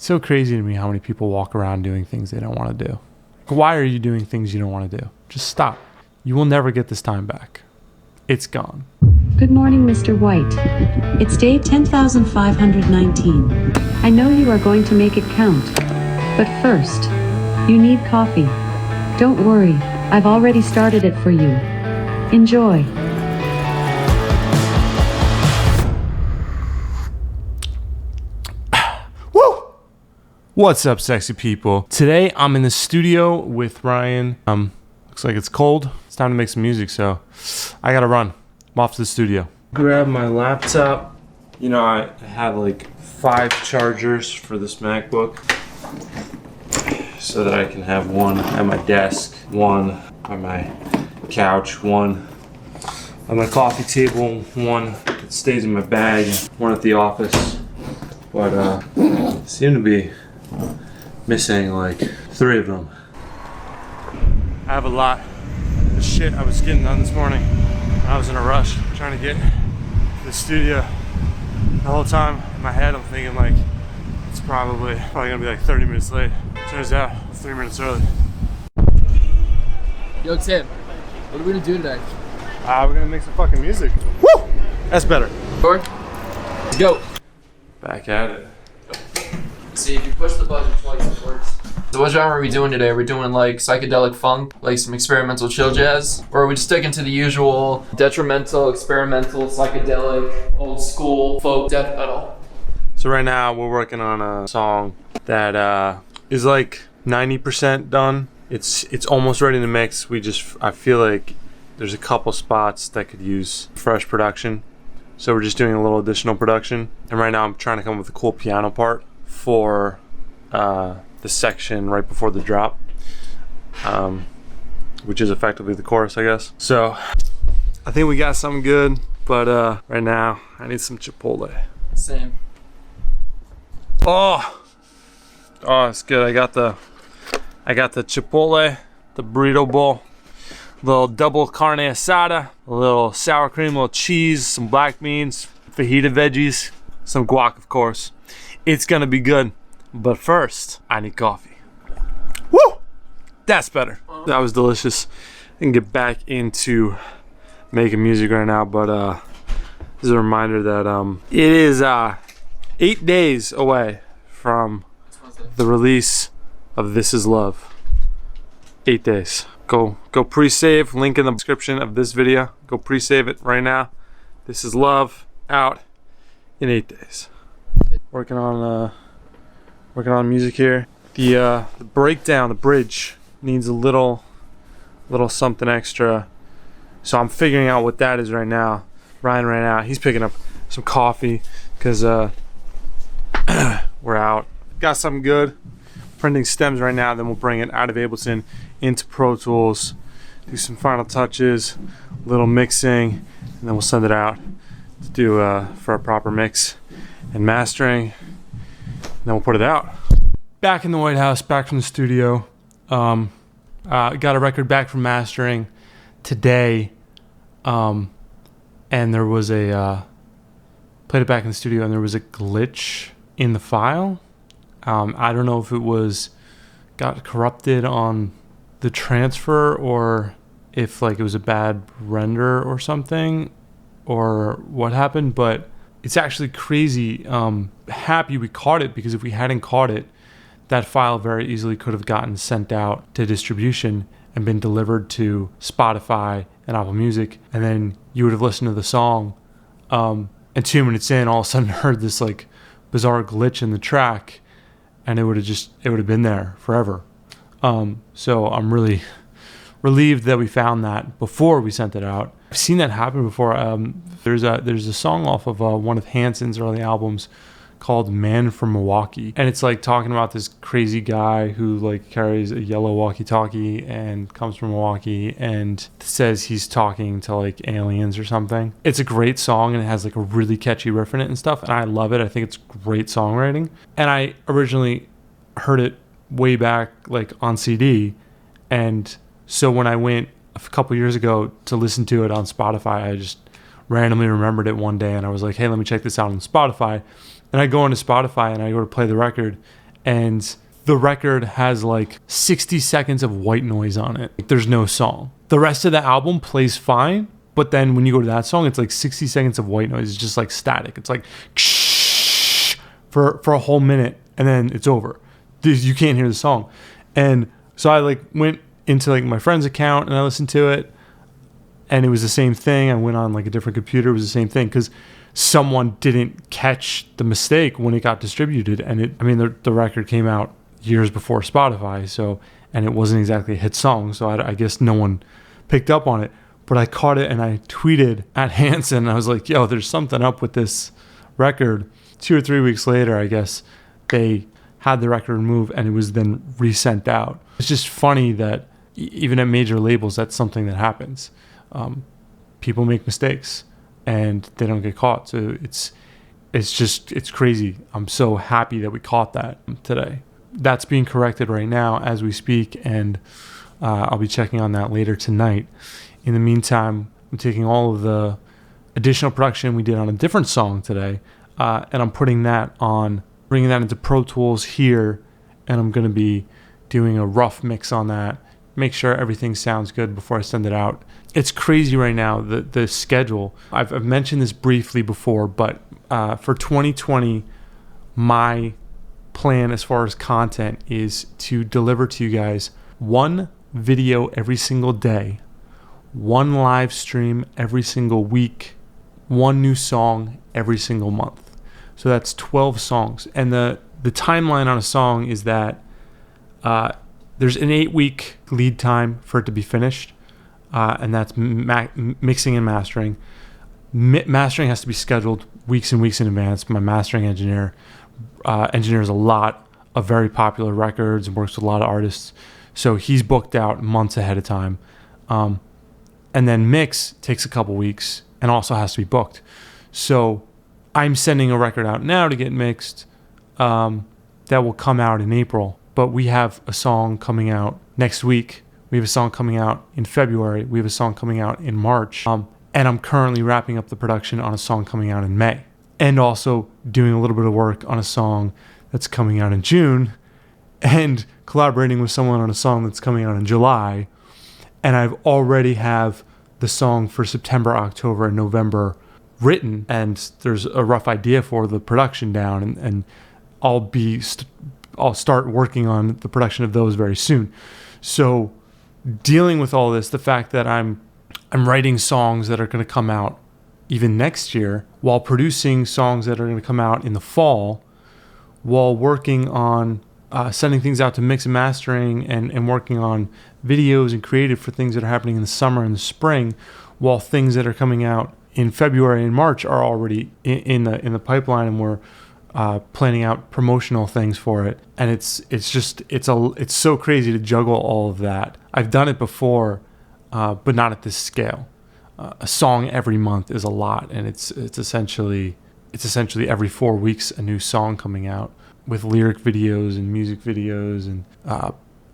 It's so crazy to me how many people walk around doing things they don't want to do. Why are you doing things you don't want to do? Just stop. You will never get this time back. It's gone. Good morning, Mr. White. It's day 10,519. I know you are going to make it count. But first, you need coffee. Don't worry, I've already started it for you. Enjoy. Woo! What's up, sexy people? Today I'm in the studio with Ryan. Looks like it's cold. It's time to make some music, so I gotta run. I'm off to the studio. Grab my laptop. You know, I have like 5 chargers for this MacBook so that I can have one at my desk, one on my couch, one on my coffee table, one that stays in my bag, one at the office. But seem to be missing like 3 of them. I have a lot of shit I was getting done this morning. I was in a rush trying to get to the studio. The whole time in my head I'm thinking like it's probably gonna be like 30 minutes late. Turns out 3 minutes early. Yo Tim, what are we gonna do today? We're gonna make some fucking music. Woo! That's better. Sure? Let's go. Back at it. See, if you push the button twice, it works. So what genre are we doing today? Are we doing like psychedelic funk, like some experimental chill jazz? Or are we just sticking to the usual detrimental, experimental, psychedelic, old school, folk death metal? So right now we're working on a song that is like 90% done. It's almost ready to mix. I feel like there's a couple spots that could use fresh production. So we're just doing a little additional production. And right now I'm trying to come up with a cool piano part for the section right before the drop, which is effectively the chorus, I guess. So I think we got something good, but right now I need some Chipotle. Same. Oh, it's good. I got the Chipotle, the burrito bowl, little double carne asada, a little sour cream, a little cheese, some black beans, fajita veggies, some guac, of course. It's gonna be good, but first I need coffee. Woo! That's better. That was delicious. I can get back into making music right now, but this is a reminder that it is 8 days away from the release of This Is Love. 8 days. Go pre-save, link in the description of this video. Go pre-save it right now. This Is Love, out in 8 days. Working on music here. The breakdown, the bridge needs a little something extra. So I'm figuring out what that is right now. Ryan right now, he's picking up some coffee because we're out. Got something good. Printing stems right now, then we'll bring it out of Ableton into Pro Tools, do some final touches, a little mixing, and then we'll send it out to do for a proper mix and mastering, and then we'll put it out. Back in the White House, back from the studio. Got a record back from mastering today, and there was played it back in the studio, and there was a glitch in the file. I don't know if it got corrupted on the transfer or if like it was a bad render or something or what happened, but it's actually crazy. Happy we caught it, because if we hadn't caught it, that file very easily could have gotten sent out to distribution and been delivered to Spotify and Apple Music, and then you would have listened to the song, and 2 minutes in, all of a sudden heard this like bizarre glitch in the track, and it would have been there forever. So I'm really relieved that we found that before we sent it out. I've seen that happen before. There's a song off of one of Hanson's early albums called Man from Milwaukee, and it's like talking about this crazy guy who like carries a yellow walkie-talkie and comes from Milwaukee and says he's talking to like aliens or something. It's a great song, and it has like a really catchy riff in it and stuff, and I love it. I think it's great songwriting, and I originally heard it way back like on CD, and so when I went a couple years ago to listen to it on Spotify, I just randomly remembered it one day, and I was like, hey, let me check this out on Spotify. And I go into Spotify and I go to play the record, and the record has like 60 seconds of white noise on it. There's no song. The rest of the album plays fine, but then when you go to that song, it's like 60 seconds of white noise. It's just like static. It's like for a whole minute, and then it's over. You can't hear the song. And so I like went into like my friend's account and I listened to it, and it was the same thing. I went on like a different computer. It was the same thing because someone didn't catch the mistake when it got distributed. And the record came out years before Spotify, and it wasn't exactly a hit song, so I guess no one picked up on it. But I caught it and I tweeted at Hanson, and I was like, yo, there's something up with this record. 2 or 3 weeks later, I guess they had the record removed and it was then resent out. It's just funny that even at major labels, that's something that happens. People make mistakes and they don't get caught. So it's crazy. I'm so happy that we caught that today. That's being corrected right now as we speak, and I'll be checking on that later tonight. In the meantime, I'm taking all of the additional production we did on a different song today, and I'm bringing that into Pro Tools here, and I'm going to be doing a rough mix on that, make sure everything sounds good before I send it out. It's crazy right now, the schedule. I've mentioned this briefly before, but for 2020, my plan as far as content is to deliver to you guys one video every single day, one live stream every single week, one new song every single month. So that's 12 songs. And the timeline on a song is that there's an 8-week lead time for it to be finished, and that's mixing and mastering. Mastering has to be scheduled weeks and weeks in advance. My mastering engineer engineers a lot of very popular records and works with a lot of artists, so he's booked out months ahead of time. And then mix takes a couple weeks and also has to be booked. So I'm sending a record out now to get mixed that will come out in April, but we have a song coming out next week. We have a song coming out in February. We have a song coming out in March. And I'm currently wrapping up the production on a song coming out in May, and also doing a little bit of work on a song that's coming out in June, and collaborating with someone on a song that's coming out in July. And I've already have the song for September, October, and November written, and there's a rough idea for the production down, and I'll start working on the production of those very soon. So dealing with all this, the fact that I'm writing songs that are going to come out even next year, while producing songs that are going to come out in the fall, while working on sending things out to mix and mastering, and working on videos and creative for things that are happening in the summer and the spring, while things that are coming out in February and March are already in the pipeline, and we're planning out promotional things for it. And it's so crazy to juggle all of that. I've done it before, but not at this scale. A song every month is a lot, and it's essentially every 4 weeks a new song coming out, with lyric videos and music videos and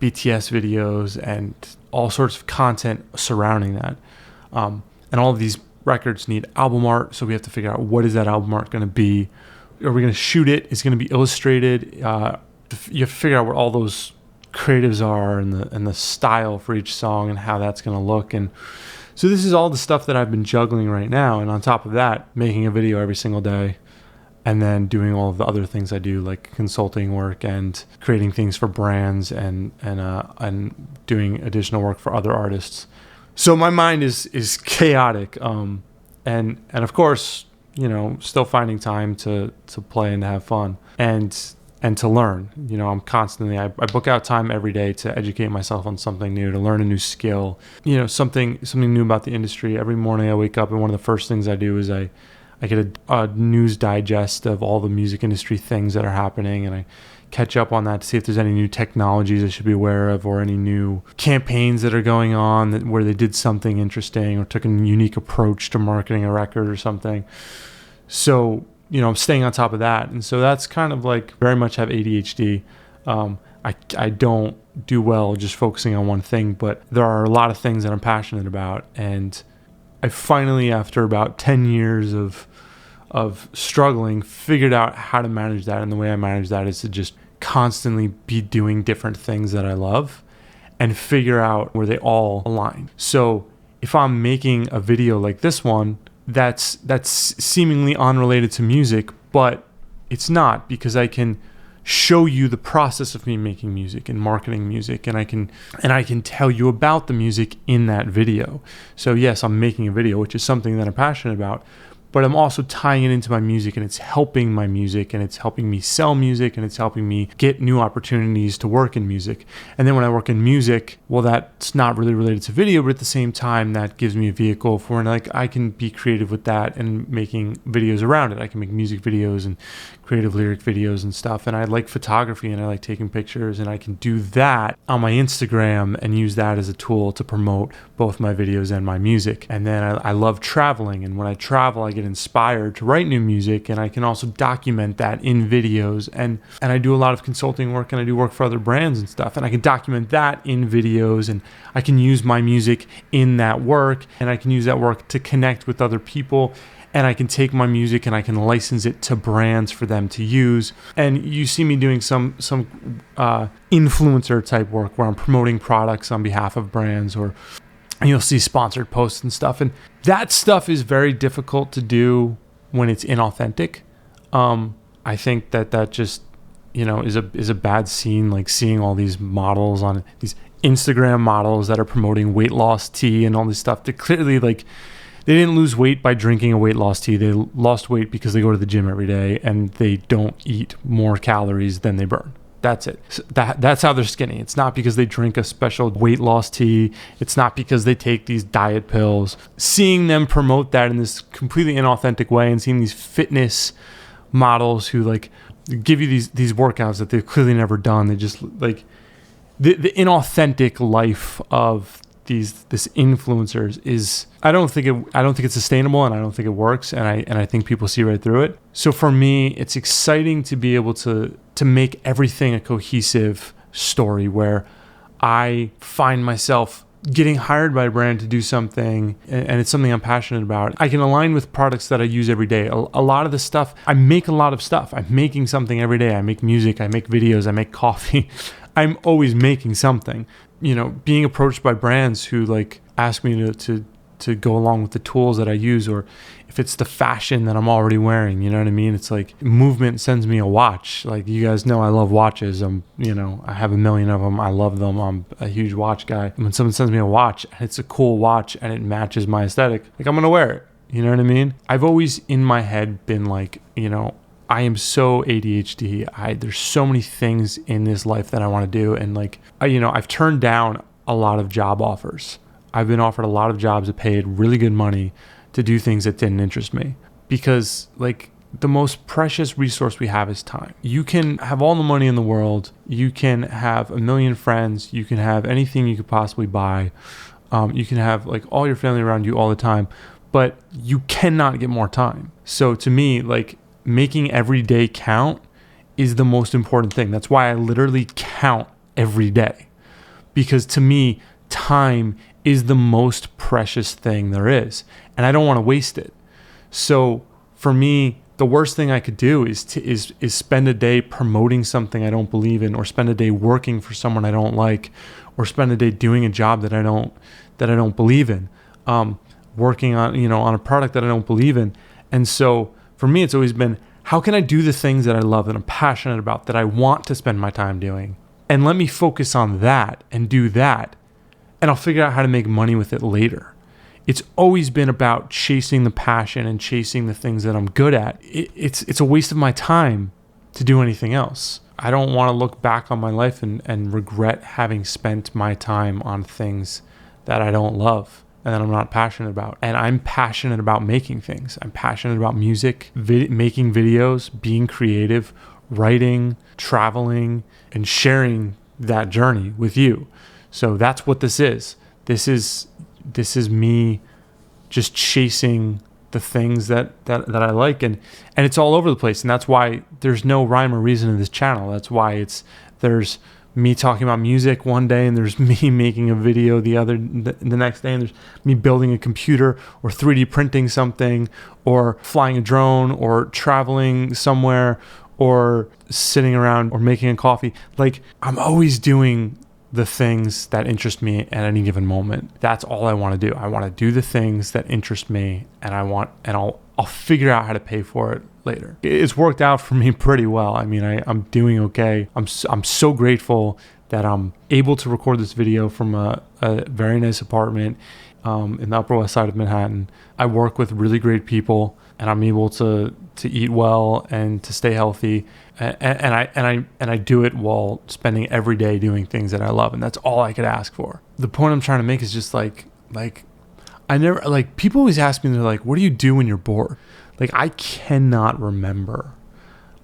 BTS videos and all sorts of content surrounding that. And all of these records need album art, so we have to figure out what is that album art going to be. Are we going to shoot it? Is it going to be illustrated? You have to figure out what all those creatives are, and the style for each song, and how that's going to look. And so this is all the stuff that I've been juggling right now. And on top of that, making a video every single day, and then doing all of the other things I do, like consulting work and creating things for brands, and doing additional work for other artists. So my mind is chaotic, and of course, still finding time to play and to have fun and to learn. I'm constantly, I book out time every day to educate myself on something new, to learn a new skill, something new about the industry. Every morning I wake up, and one of the first things I do is I get a news digest of all the music industry things that are happening, and I catch up on that to see if there's any new technologies I should be aware of, or any new campaigns that are going on where they did something interesting or took a unique approach to marketing a record or something. So, I'm staying on top of that. And so that's kind of like very much have ADHD. I don't do well just focusing on one thing, but there are a lot of things that I'm passionate about. And I finally, after about 10 years of struggling, figured out how to manage that. And the way I manage that is to just constantly be doing different things that I love and figure out where they all align. So if I'm making a video like this one that's seemingly unrelated to music, but it's not, because I can show you the process of me making music and marketing music, and I can tell you about the music in that video. So yes, I'm making a video, which is something that I'm passionate about, but I'm also tying it into my music, and it's helping my music, and it's helping me sell music, and it's helping me get new opportunities to work in music. And then when I work in music, well, that's not really related to video, but at the same time, that gives me a vehicle for when, like, I can be creative with that and making videos around it. I can make music videos and creative lyric videos and stuff. And I like photography, and I like taking pictures, and I can do that on my Instagram and use that as a tool to promote both my videos and my music. And then I love traveling, and when I travel, I get inspired to write new music, and I can also document that in videos. And I do a lot of consulting work, and I do work for other brands and stuff, and I can document that in videos, and I can use my music in that work, and I can use that work to connect with other people. And I can take my music and I can license it to brands for them to use. And you see me doing some influencer type work where I'm promoting products on behalf of brands, or you'll see sponsored posts and stuff. And that stuff is very difficult to do when it's inauthentic. I think that just, is a bad scene, like seeing all these models on these Instagram models that are promoting weight loss tea and all this stuff. They're clearly like, they didn't lose weight by drinking a weight loss tea. They lost weight because they go to the gym every day and they don't eat more calories than they burn. That's it. So that's how they're skinny. It's not because they drink a special weight loss tea. It's not because they take these diet pills. Seeing them promote that in this completely inauthentic way, and seeing these fitness models who like give you these workouts that they've clearly never done. They just like the inauthentic life of this influencers is, I don't think it's sustainable, and I don't think it works, and I think people see right through it. So for me, it's exciting to be able to make everything a cohesive story where I find myself getting hired by a brand to do something, and it's something I'm passionate about. I can align with products that I use every day. A lot of the stuff, I make a lot of stuff. I'm making something every day. I make music, I make videos, I make coffee. I'm always making something. Being approached by brands who like ask me to go along with the tools that I use, or if it's the fashion that I'm already wearing, you know what I mean? It's like Movement sends me a watch. Like, you guys know I love watches. I have 1 million of them. I love them. I'm a huge watch guy. And when someone sends me a watch and it's a cool watch and it matches my aesthetic, like, I'm going to wear it. You know what I mean? I've always in my head been like, I am so ADHD. There's so many things in this life that I want to do. And like, I've turned down a lot of job offers. I've been offered a lot of jobs that paid really good money to do things that didn't interest me, because like the most precious resource we have is time. You can have all the money in the world. You can have 1 million friends. You can have anything you could possibly buy. You can have like all your family around you all the time, but you cannot get more time. So to me, like, making every day count is the most important thing. That's why I literally count every day, because to me, time is the most precious thing there is, and I don't want to waste it. So for me, the worst thing I could do is spend a day promoting something I don't believe in, or spend a day working for someone I don't like, or spend a day doing a job that I don't believe in, working on a product that I don't believe in. And so for me, it's always been, how can I do the things that I love, that I'm passionate about, that I want to spend my time doing? And let me focus on that and do that, and I'll figure out how to make money with it later. It's always been about chasing the passion and chasing the things that I'm good at. It's a waste of my time to do anything else. I don't want to look back on my life and regret having spent my time on things that I don't love and that I'm not passionate about. And I'm passionate about making things. I'm passionate about music, making videos, being creative, writing, traveling, and sharing that journey with you. So that's what this is. This is me just chasing the things that I like, and it's all over the place. And that's why there's no rhyme or reason in this channel. That's why there's me talking about music one day, and there's me making a video the next day, and there's me building a computer or 3D printing something, or flying a drone, or traveling somewhere, or sitting around or making a coffee. Like, I'm always doing the things that interest me at any given moment. That's all I want to do. I want to do the things that interest me, and I'll figure out how to pay for it later. It's worked out for me pretty well. I mean, I'm doing okay. I'm so grateful that I'm able to record this video from a very nice apartment in the Upper West Side of Manhattan. I work with really great people, and I'm able to eat well and to stay healthy, and I do it while spending every day doing things that I love, and that's all I could ask for. The point I'm trying to make is just like I never, like, people always ask me, they're like, what do you do when you're bored? Like, I cannot remember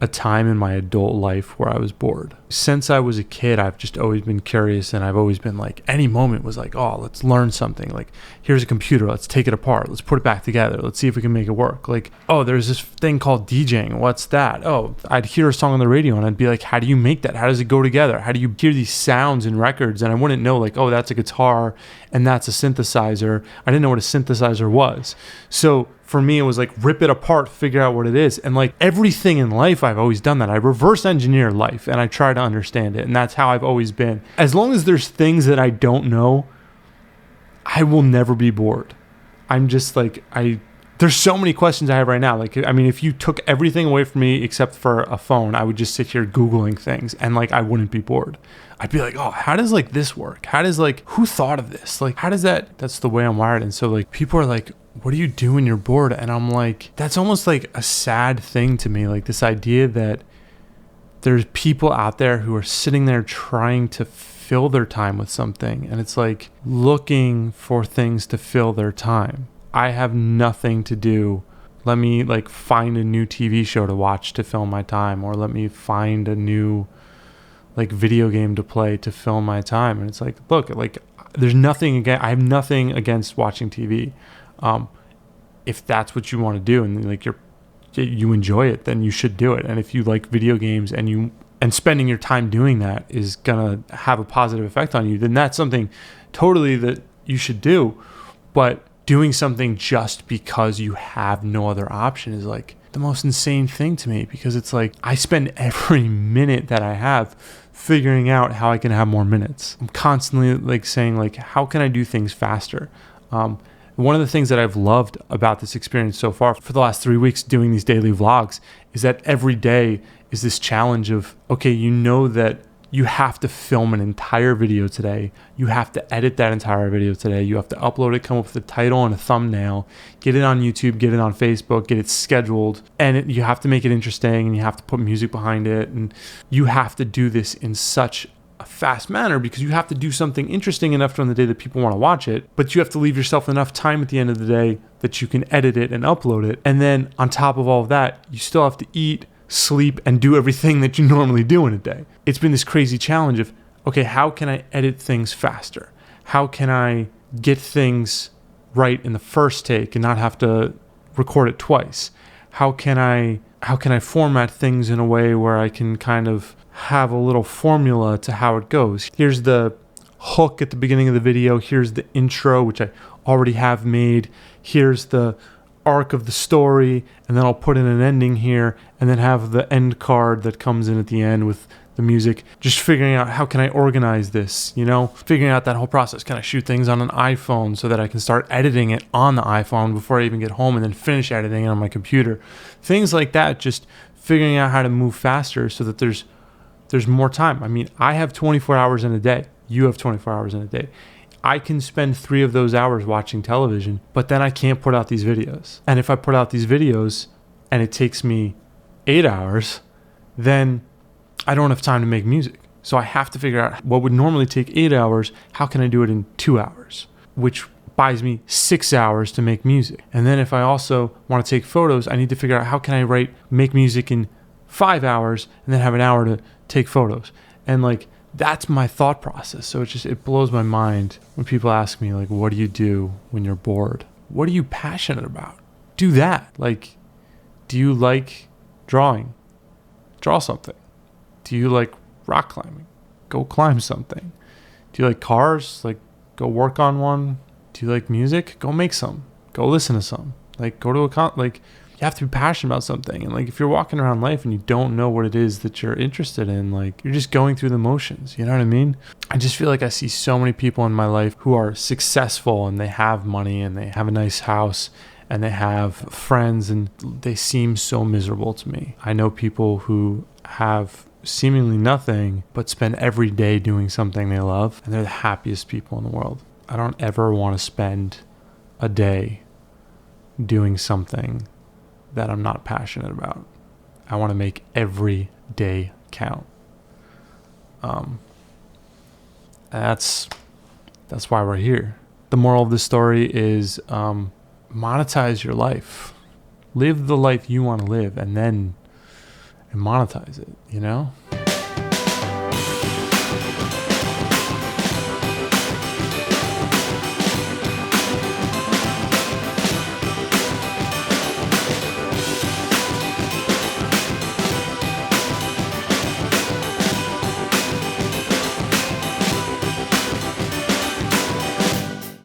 a time in my adult life where I was bored. Since I was a kid, I've just always been curious, and I've always been like, any moment was like, oh, let's learn something. Like, here's a computer, let's take it apart, let's put it back together, let's see if we can make it work. Like, oh, there's this thing called DJing, what's that? Oh, I'd hear a song on the radio and I'd be like, how do you make that? How does it go together? How do you hear these sounds in records? And I wouldn't know, like, oh, that's a guitar and that's a synthesizer. I didn't know what a synthesizer was. So for me, it was like, rip it apart, figure out what it is. And like everything in life, I've always done that. I reverse engineer life and I try to understand it. And that's how I've always been. As long as there's things that I don't know, I will never be bored. I'm just like, there's so many questions I have right now. Like, I mean, if you took everything away from me except for a phone, I would just sit here Googling things and like, I wouldn't be bored. I'd be like, oh, how does like this work? How does like, who thought of this? Like, how does that's the way I'm wired. And so like, people are like, what do you do when you're bored? And I'm like, that's almost like a sad thing to me. Like this idea that there's people out there who are sitting there trying to fill their time with something. And it's like looking for things to fill their time. I have nothing to do. Let me like find a new TV show to watch to fill my time, or let me find a new like video game to play to fill my time. And it's like, look, like there's nothing again. I have nothing against watching TV. If that's what you want to do and like you enjoy it, then you should do it. And if you like video games and spending your time doing that is gonna have a positive effect on you, then that's something totally that you should do. But doing something just because you have no other option is like the most insane thing to me, because it's like I spend every minute that I have figuring out how I can have more minutes. I'm constantly like saying like, how can I do things faster? One of the things that I've loved about this experience so far for the last 3 weeks doing these daily vlogs is that every day is this challenge of, okay, you know that you have to film an entire video today. You have to edit that entire video today. You have to upload it, come up with a title and a thumbnail, get it on YouTube, get it on Facebook, get it scheduled. And you have to make it interesting, and you have to put music behind it. And you have to do this in such a fast manner because you have to do something interesting enough on the day that people want to watch it, but you have to leave yourself enough time at the end of the day that you can edit it and upload it. And then on top of all of that, you still have to eat, sleep, and do everything that you normally do in a day. It's been this crazy challenge of, okay, how can I edit things faster? How can I get things right in the first take and not have to record it twice? How can I format things in a way where I can kind of have a little formula to how it goes? Here's the hook at the beginning of the video. Here's the intro, which I already have made. Here's the arc of the story, and then I'll put in an ending here, and then have the end card that comes in at the end with the music. Just figuring out how can I organize this, figuring out that whole process. Can I shoot things on an iPhone so that I can start editing it on the iPhone before I even get home, and then finish editing it on my computer? Things like that, just figuring out how to move faster so that there's more time. I mean, I have 24 hours in a day. You have 24 hours in a day. I can spend 3 of those hours watching television, but then I can't put out these videos. And if I put out these videos and it takes me 8 hours, then I don't have time to make music. So I have to figure out what would normally take 8 hours, how can I do it in 2 hours, which buys me 6 hours to make music. And then if I also want to take photos, I need to figure out how can I make music in 5 hours and then have an hour to take photos. And like, that's my thought process. So it blows my mind when people ask me like, what do you do when you're bored? What are you passionate about? Do that. Like, do you like drawing? Draw something. Do you like rock climbing? Go climb something. Do you like cars? Like, go work on one. Do you like music? Go make some. Go listen to some. Like, go to you have to be passionate about something. And like, if you're walking around life and you don't know what it is that you're interested in, like, you're just going through the motions. You know what I mean? I just feel like I see so many people in my life who are successful and they have money and they have a nice house and they have friends, and they seem so miserable to me. I know people who have seemingly nothing but spend every day doing something they love, and they're the happiest people in the world. I don't ever want to spend a day doing something that I'm not passionate about. I want to make every day count. That's why we're here. The moral of the story is monetize your life. Live the life you want to live, and then monetize it, you know?